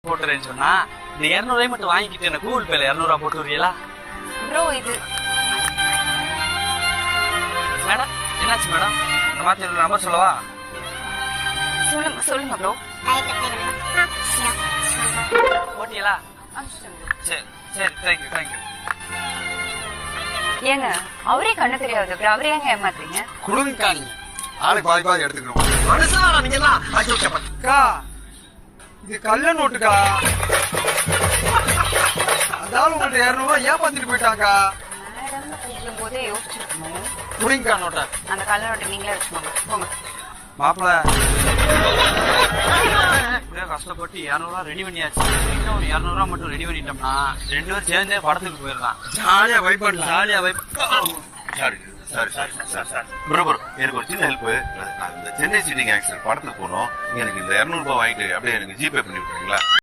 போட்டுறேன்னு சொன்னா இந்த 200 மட்டும் வாங்கிக்கிட்டு எனக்கு கூகுள் பேல 200 போட்டு விடுறீங்களா? ப்ரோ இது மேடம் என்னாச்சு மேடம்? மாத்தி நம்பர் சொல்லவா? சொல்லுங்க சொல்லுங்க ப்ரோ. போட்டீங்களா? சரி சரி தேங்க்யூ தேங்க்யூ. ஏங்க அவரே கண்ணு தெரியாது அப்புறம் அவரே ஏங்க ஏமாத்துறீங்க? குடுங்கக்கா நீங்க. ஆளுக்கு பாதி பாதி எடுத்துக்கிறோம். மனுஷனா நீங்க எல்லாம் அக்கா இது கள்ள நோட்டுக்கா. அதாவது உங்கள்ட்ட 200 ஏன் பத்திட்டு போயிட்டாக்கா? மேடம் கூப்பிடும் போதே யோசிச்சிருக்கணும். குடுங்கக்கா நோட்டை. அந்த கல்ல நோட்டை நீங்களே வச்சுக்கோங்க போங்க. மாப்பிள்ள இப்படியே கஷ்டப்பட்டு 200 ரெடி பண்ணியாச்சு. இன்னும் ஒரு 200 மட்டும் ரெடி பண்ணிட்டோம்னா 2 பேரும் சேர்ந்தே படத்துக்கு போயிடலாம். ஜாலியா வைப் பண்ணலாம். ஜாலியா வைப். சாரி ப்ரோ எனக்கு ஒரு சின்ன ஹெல்ப். நான் இந்த சென்னை சிட்டி கேங்ஸ்டர் படத்துக்கு போனோம். எனக்கு இந்த 200 ரூபாய் வாங்கிட்டு அப்படியே எனக்கு ஜிபே பண்ணி விட்டுறீங்களா?